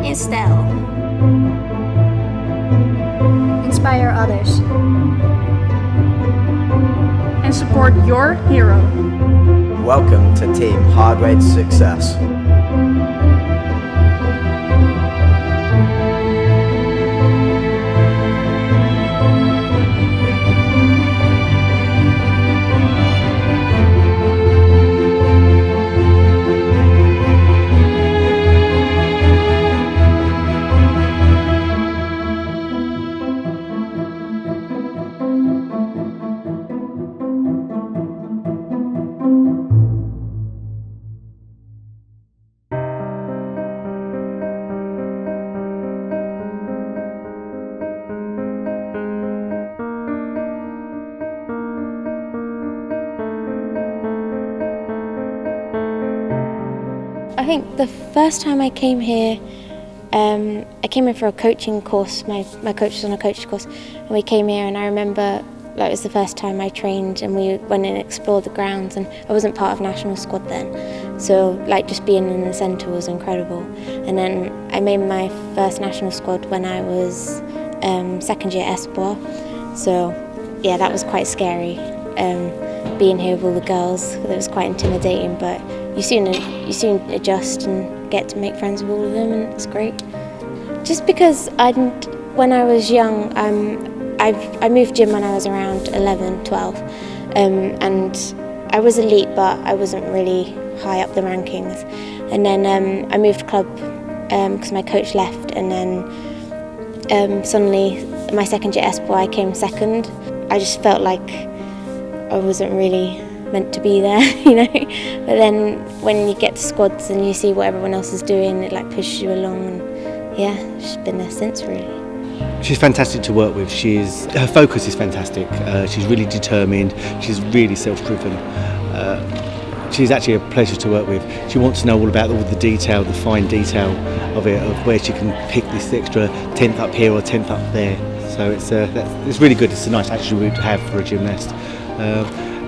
Instill. Inspire others. And support your hero. Welcome to Team Hard Way to Success. I think the first time I came here, I came here for a coaching course. My coach was on a coaching course, and we came here, and I remember that was the first time I trained, and we went and explored the grounds, and I wasn't part of national squad then, so like just being in the centre was incredible. And then I made my first national squad when I was second year Espoir, so yeah, that was quite scary, being here with all the girls. It was quite intimidating, but you soon adjust and get to make friends with all of them, and it's great. Just because when I was young, I moved gym when I was around 11, 12, and I was elite, but I wasn't really high up the rankings. And then I moved club because my coach left, and then suddenly my second year Espoir I came second. I just felt like I wasn't really meant to be there, you know. But then when you get to squads and you see what everyone else is doing, it like pushes you along, and yeah, she's been there since really. She's fantastic to work with. Her focus is fantastic. She's really determined. She's really self-driven. She's actually a pleasure to work with. She wants to know all about all the detail, the fine detail of it, of where she can pick this extra 10th up here or 10th up there. So it's really good. It's a nice attitude to have for a gymnast.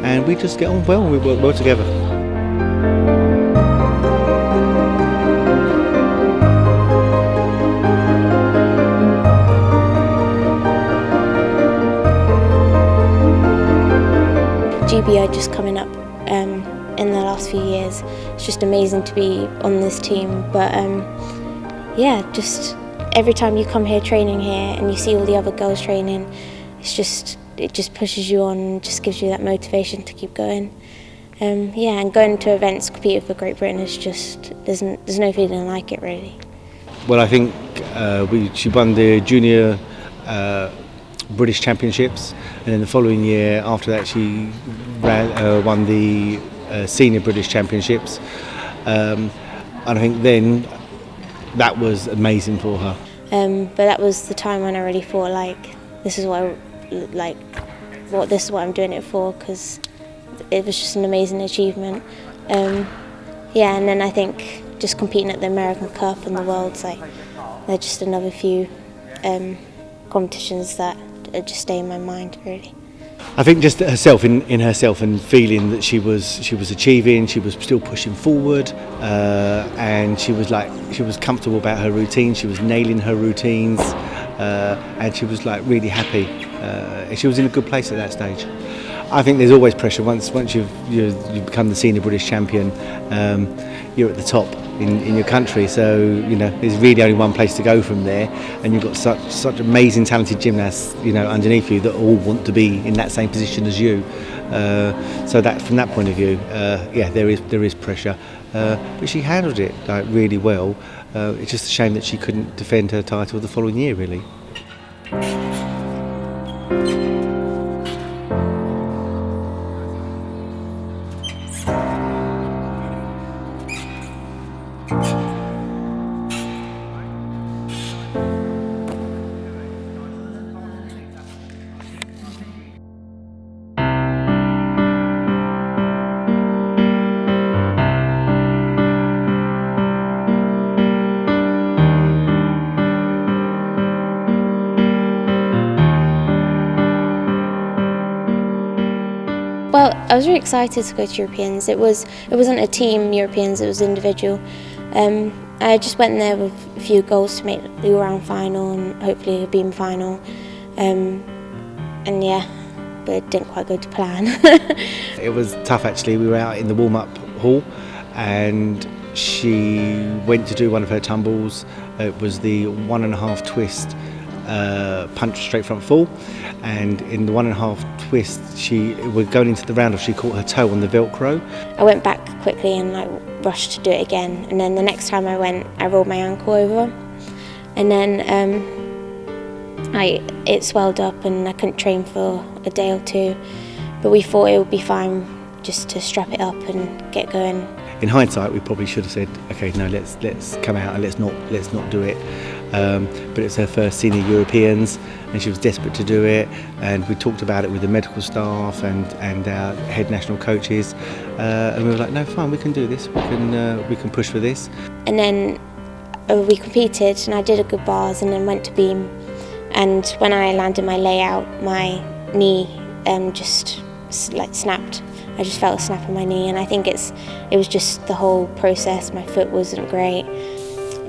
And we just get on well, and we work well together. GBR just coming up in the last few years. It's just amazing to be on this team, but yeah, just every time you come here training here and you see all the other girls training, it just pushes you on and just gives you that motivation to keep going. Yeah, and going to events competing for Great Britain is just, there's no feeling like it really. Well, I think she won the junior British Championships, and then the following year after that she won the senior British Championships. And I think then that was amazing for her. But that was the time when I really thought like, this is what I'm doing it for, because it was just an amazing achievement. Yeah, and then I think just competing at the American Cup and the Worlds, like they're just another few competitions that just stay in my mind really. I think just herself in herself, and feeling that she was achieving, she was still pushing forward, and she was comfortable about her routine. She was nailing her routines, and she was like really happy. She was in a good place at that stage. I think there's always pressure once you've become the senior British champion. You're at the top in your country, so you know there's really only one place to go from there, and you've got such amazing talented gymnasts, you know, underneath you that all want to be in that same position as you. So that from that point of view, yeah, there is pressure, but she handled it like really well. It's just a shame that she couldn't defend her title the following year, really. Well, I was really excited to go to Europeans. It wasn't a team Europeans, it was individual. I just went there with a few goals to make the all-round final and hopefully a beam final. And yeah, but it didn't quite go to plan. It was tough actually. We were out in the warm-up hall and she went to do one of her tumbles. It was the 1.5 twist punch straight front fall, and in the 1.5 twist we're going into the round off, she caught her toe on the Velcro. I went back quickly and like rushed to do it again, and then the next time I went I rolled my ankle over, and then it swelled up and I couldn't train for a day or two, but we thought it would be fine just to strap it up and get going. In hindsight, we probably should have said, okay, no, let's come out and let's not do it. But it's her first senior Europeans, and she was desperate to do it. And we talked about it with the medical staff and our head national coaches, and we were like, no, fine, we can do this. We can push for this. And then we competed, and I did a good bars, and then went to beam. And when I landed my layout, my knee just like snapped. I just felt a snap in my knee, and I think it was just the whole process. My foot wasn't great,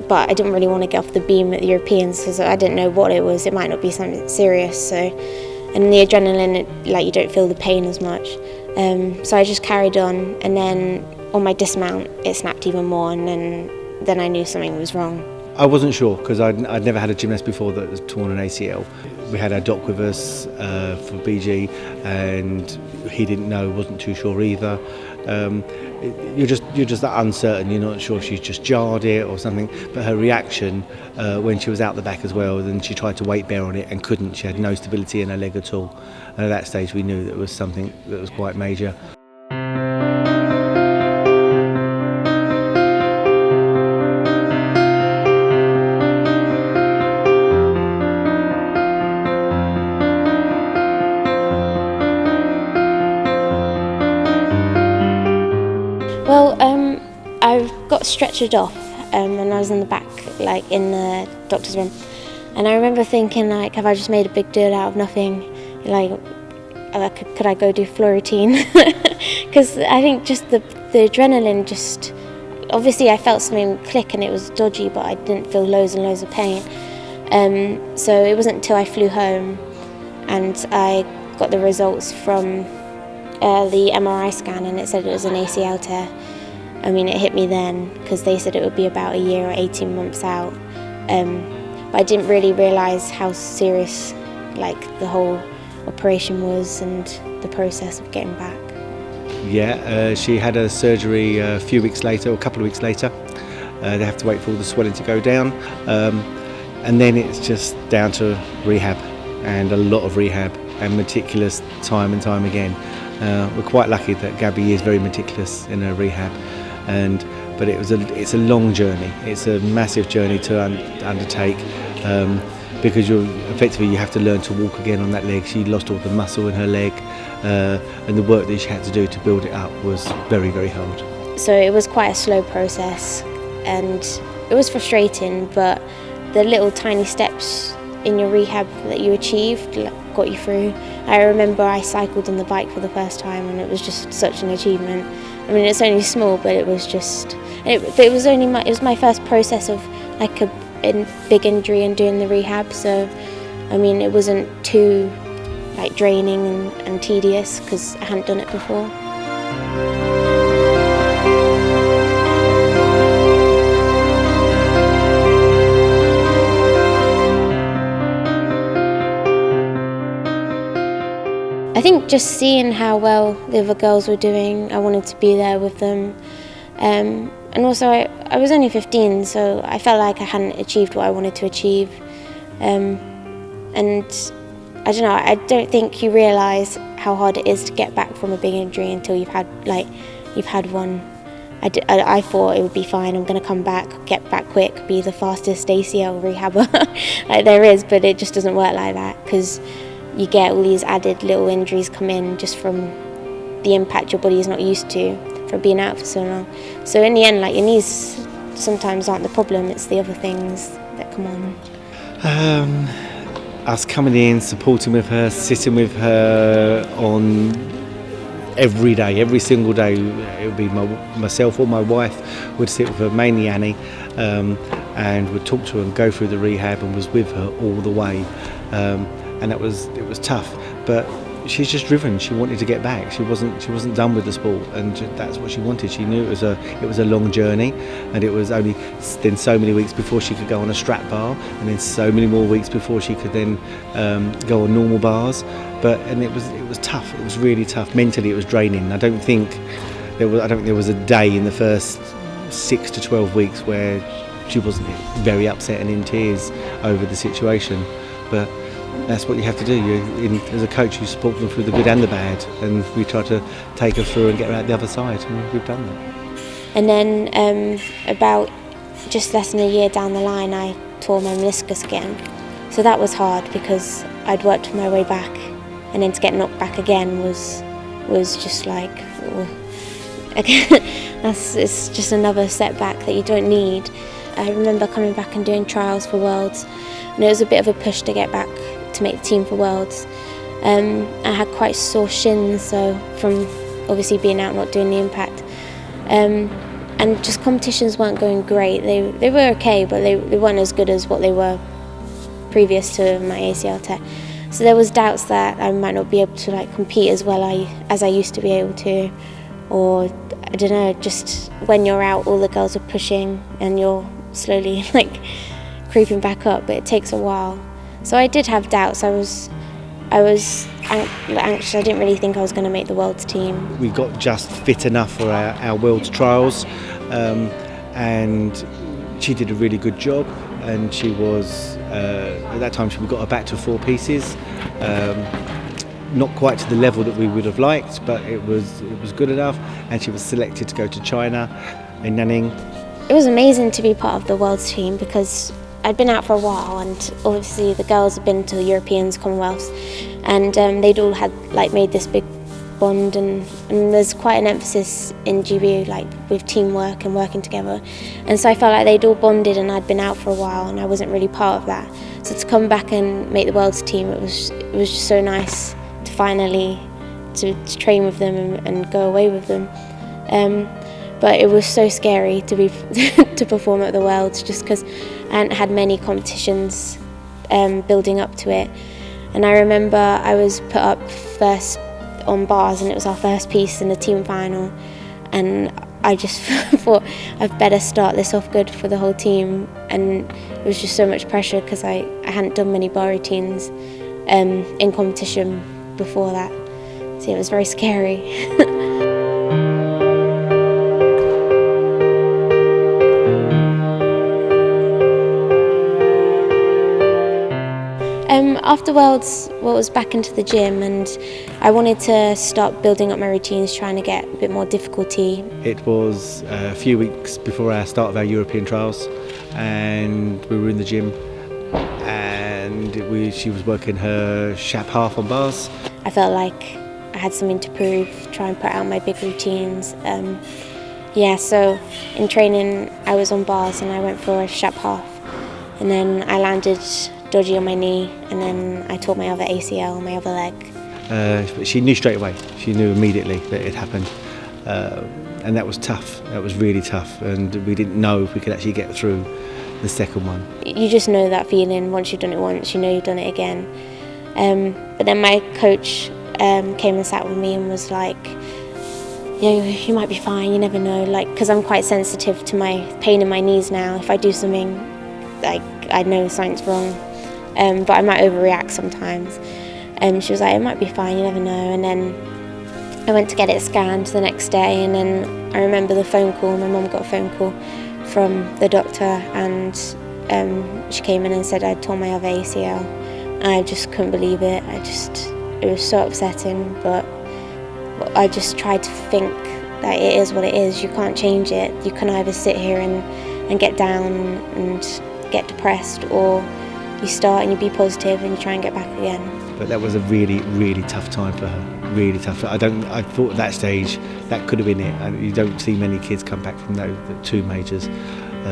but I didn't really want to get off the beam at the Europeans because I didn't know what it was. It might not be something serious. So, and the adrenaline, like you don't feel the pain as much. So I just carried on, and then on my dismount, it snapped even more, and then I knew something was wrong. I wasn't sure because I'd never had a gymnast before that was torn an ACL. We had our doc with us for BG, and he didn't know, wasn't too sure either. You're just that uncertain. You're not sure if she just jarred it or something. But her reaction when she was out the back as well, then she tried to weight bear on it and couldn't. She had no stability in her leg at all. And at that stage, we knew that it was something that was quite major. Well, I got stretchered off when I was in the back, like in the doctor's room, and I remember thinking, like, have I just made a big deal out of nothing? Like, could I go do floor routine? Because I think just the adrenaline, just obviously I felt something click and it was dodgy, but I didn't feel loads and loads of pain. So it wasn't until I flew home and I got the results from the MRI scan, and it said it was an ACL tear. I mean, it hit me then because they said it would be about a year or 18 months out. But I didn't really realise how serious like the whole operation was and the process of getting back. Yeah, she had a surgery a few weeks later, or a couple of weeks later. They have to wait for all the swelling to go down. And then it's just down to rehab, and a lot of rehab and meticulous time and time again. We're quite lucky that Gabby is very meticulous in her rehab, but it's a long journey. It's a massive journey to undertake because you have to learn to walk again on that leg. She lost all the muscle in her leg, and the work that she had to do to build it up was very, very hard. So it was quite a slow process, and it was frustrating, but the little tiny steps in your rehab that you achieved got you through. I remember I cycled on the bike for the first time, and it was just such an achievement. I mean, it's only small, but it was just. It was my first process of like a big injury and doing the rehab. So, I mean, it wasn't too like draining and tedious because I hadn't done it before. I think just seeing how well the other girls were doing, I wanted to be there with them. And also I was only 15, so I felt like I hadn't achieved what I wanted to achieve. And I don't know, I don't think you realise how hard it is to get back from a big injury until you've had one. I thought it would be fine, I'm going to come back, get back quick, be the fastest ACL rehabber like there is, but it just doesn't work like that because you get all these added little injuries come in just from the impact your body is not used to from being out for so long. So in the end, like, your knees sometimes aren't the problem, it's the other things that come on. Us coming in, supporting with her, sitting with her on every day, every single day. It would be myself or my wife would sit with her, mainly Annie, and would talk to her and go through the rehab, and was with her all the way. And it was tough, but she's just driven. She wanted to get back. She wasn't done with the sport, and that's what she wanted. She knew it was a long journey, and it was only then so many weeks before she could go on a strap bar, and then so many more weeks before she could then go on normal bars. And it was tough. It was really tough. Mentally, it was draining. I don't think there was a day in the first 6 to 12 weeks where she wasn't very upset and in tears over the situation. But that's what you have to do. As a coach, you support them through the good and the bad, and we try to take her through and get her out the other side, and we've done that. And then about just less than a year down the line, I tore my meniscus again. So that was hard because I'd worked my way back, and then to get knocked back again was just like, it's just another setback that you don't need. I remember coming back and doing trials for Worlds, and it was a bit of a push to get back to make the team for Worlds. I had quite sore shins, so from obviously being out not doing the impact, and just competitions weren't going great. They were okay, but they weren't as good as what they were previous to my ACL tear. So there was doubts that I might not be able to compete as well as I used to be able to, or I don't know, just when you're out all the girls are pushing and you're slowly creeping back up, but it takes a while. So I did have doubts. I was anxious. I didn't really think I was going to make the World's team. We got just fit enough for our World's trials, and she did a really good job, and she was at that time we got her back to 4 pieces, not quite to the level that we would have liked, but it was good enough, and she was selected to go to China in Nanning. It was amazing to be part of the World's team because I'd been out for a while, and obviously the girls had been to the Europeans, Commonwealths, and they'd all had made this big bond, and there's quite an emphasis in GBR with teamwork and working together, and so I felt like they'd all bonded, and I'd been out for a while and I wasn't really part of that. So to come back and make the World's team, it was just so nice to finally to train with them and go away with them. But it was so scary to be to perform at the Worlds, just because I hadn't had many competitions building up to it. And I remember I was put up first on bars, and it was our first piece in the team final, and I just thought I'd better start this off good for the whole team, and it was just so much pressure because I hadn't done many bar routines in competition before that, so it was very scary. After Worlds, was back into the gym, and I wanted to start building up my routines, trying to get a bit more difficulty. It was a few weeks before our start of our European trials, and we were in the gym, and she was working her Shap half on bars. I felt like I had something to prove, try and put out my big routines. So in training I was on bars and I went for a Shap half, and then I landed dodgy on my knee, and then I tore my other ACL on my other leg. But she knew straight away. She knew immediately that it happened, and that was tough. That was really tough, and we didn't know if we could actually get through the second one. You just know that feeling. Once you've done it once, you know you've done it again. But then my coach came and sat with me and was like, you might be fine, you never know, because I'm quite sensitive to my pain in my knees now. If I do something, I know something's wrong. But I might overreact sometimes. She was like, it might be fine, you never know. And then I went to get it scanned the next day, and then I remember the phone call. My mum got a phone call from the doctor, and she came in and said I'd torn my other ACL. And I just couldn't believe it. It was so upsetting, but I just tried to think that it is what it is. You can't change it. You can either sit here and get down and get depressed, or you start and you be positive and you try and get back again. But that was a really, really tough time for her. Really tough. I thought at that stage that could have been it. And you don't see many kids come back from those 2 major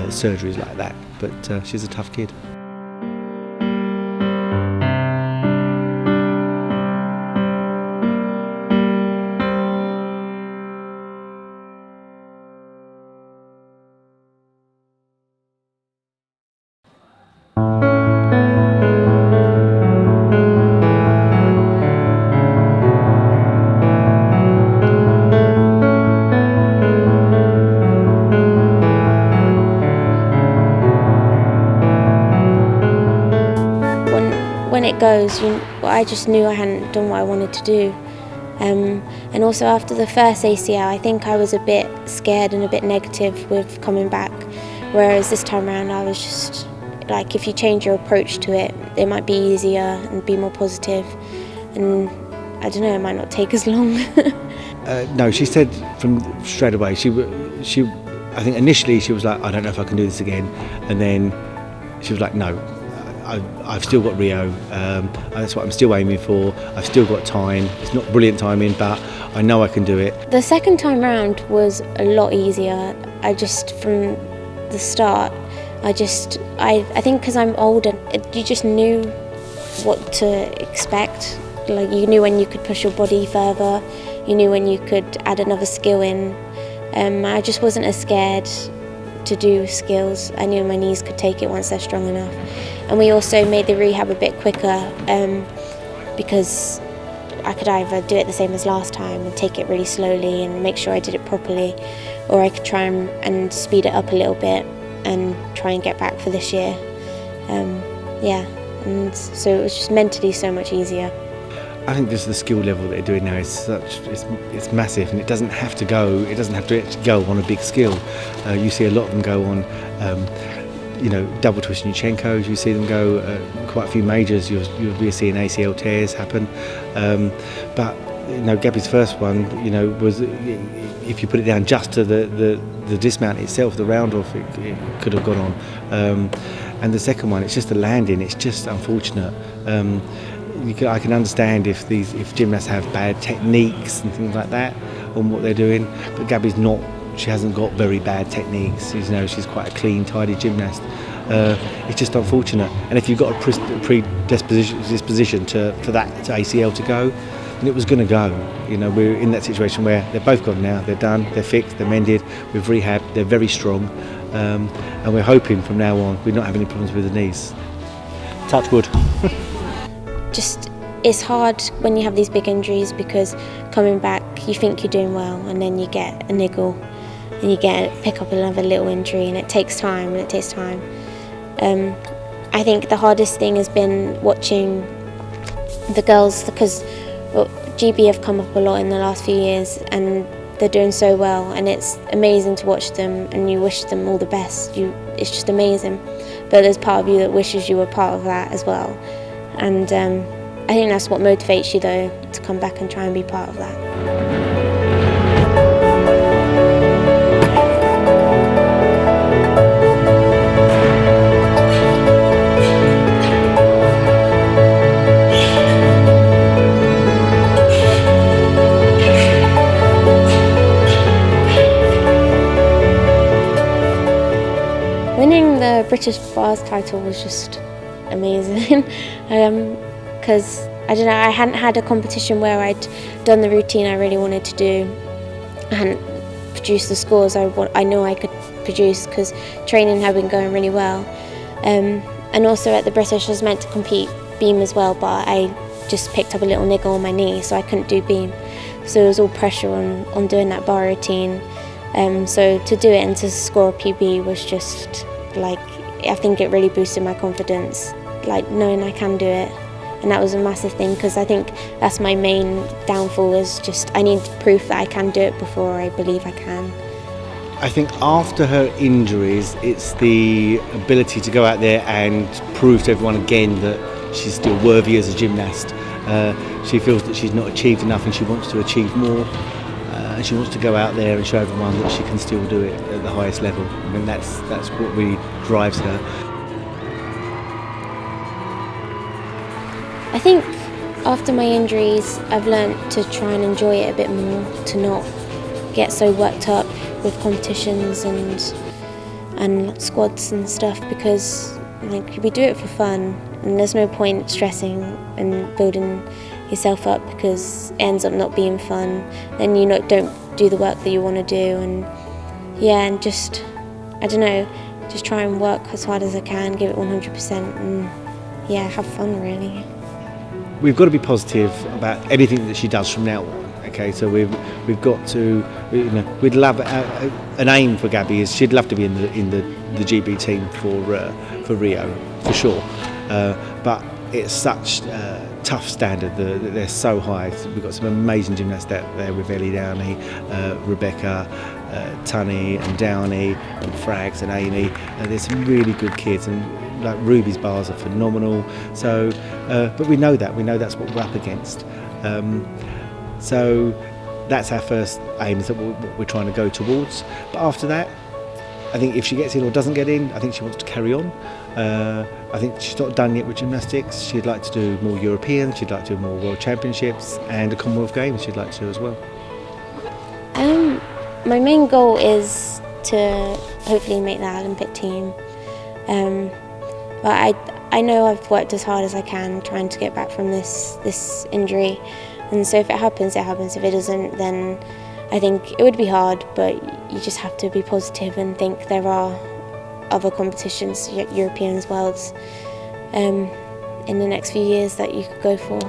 surgeries like that. But she's a tough kid. it goes. I just knew I hadn't done what I wanted to do. And also after the first ACL, I think I was a bit scared and a bit negative with coming back, whereas this time around I was just like, if you change your approach to it, it might be easier and be more positive, and I don't know, it might not take as long. No, she said from straight away, she I think initially she was like, I don't know if I can do this again, and then she was like, no, I've still got Rio, that's what I'm still aiming for, I've still got time, it's not brilliant timing, but I know I can do it. The second time round was a lot easier. I just, from the start, I think because I'm older, you just knew what to expect. Like, you knew when you could push your body further, you knew when you could add another skill in. I just wasn't as scared to do skills. I knew my knees could take it once they're strong enough. And we also made the rehab a bit quicker because I could either do it the same as last time and take it really slowly and make sure I did it properly, or I could try and speed it up a little bit and try and get back for this year. And so it was just mentally so much easier. I think just the skill level that they're doing now is it's massive, and it doesn't have to actually go on a big skill. You see a lot of them go on, double twist Yuchenkos. You see them go quite a few majors. You'll be seeing ACL tears happen. But Gabby's first one, was, if you put it down just to the dismount itself, the round off, it could have gone on. And the second one, it's just the landing. It's just unfortunate. I can understand if gymnasts have bad techniques and things like that on what they're doing, but Gabby's not. She hasn't got very bad techniques. She's quite a clean, tidy gymnast. It's just unfortunate. And if you've got a predisposition for that ACL to go, then it was going to go. We're in that situation where they're both gone now. They're done. They're fixed. They're mended. With rehab, they're very strong, and we're hoping from now on we don't have any problems with the knees. Touch wood. It's hard when you have these big injuries, because coming back you think you're doing well and then you get a niggle and you pick up another little injury, and it takes time. I think the hardest thing has been watching the girls, because GB have come up a lot in the last few years and they're doing so well, and it's amazing to watch them, and you wish them all the best. It's just amazing, but there's part of you that wishes you were part of that as well. And I think that's what motivates you, though, to come back and try and be part of that. Winning the British Bars title was just amazing. Because I don't know, I hadn't had a competition where I'd done the routine I really wanted to do. I hadn't produced the scores I knew I could produce, because training had been going really well. And also at the British I was meant to compete beam as well, but I just picked up a little niggle on my knee, so I couldn't do beam. So it was all pressure on doing that bar routine. So to do it and to score a PB was just like, I think it really boosted my confidence, like knowing I can do it. And that was a massive thing, because I think that's my main downfall, is just I need proof that I can do it before I believe I can. I think after her injuries, it's the ability to go out there and prove to everyone again that she's still worthy as a gymnast. She feels that she's not achieved enough and she wants to achieve more. And she wants to go out there and show everyone that she can still do it at the highest level. I mean, that's what really drives her. I think after my injuries, I've learnt to try and enjoy it a bit more, to not get so worked up with competitions and squads and stuff, because we do it for fun, and there's no point stressing and building yourself up because it ends up not being fun. Then you don't do the work that you want to do, and just, I don't know, just try and work as hard as I can, give it 100%, and have fun really. We've got to be positive about anything that she does from now on. Okay, so we've got to, we'd love an aim for Gabby is she'd love to be in the GB team for Rio for sure. But it's such tough standard. They're so high. We've got some amazing gymnasts out there with Ellie Downey, Rebecca, Tunny and Downey and Frags and Amy. There's some really good kids, and like Ruby's bars are phenomenal. So, but we know that's what we're up against. So that's our first aim, is that what we're trying to go towards. But after that, I think if she gets in or doesn't get in, I think she wants to carry on. I think she's not done yet with gymnastics. She'd like to do more European, she'd like to do more World Championships, and the Commonwealth Games she'd like to do as well. My main goal is to hopefully make the Olympic team. But I know I've worked as hard as I can trying to get back from this injury, and so if it happens, it happens. If it doesn't, then I think it would be hard, but you just have to be positive and think there are other competitions, Europeans, Worlds, in the next few years that you could go for.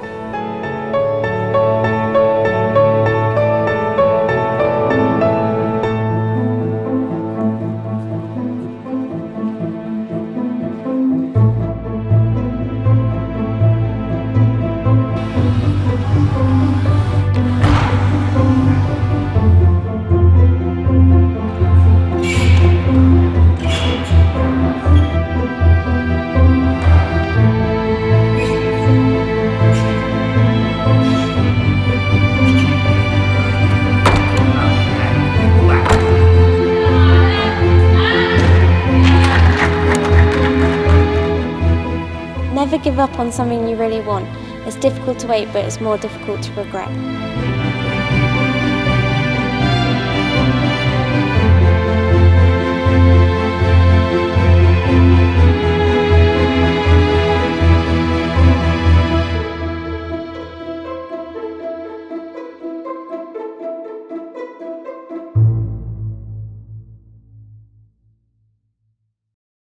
Never give up on something you really want. It's difficult to wait, but it's more difficult to regret.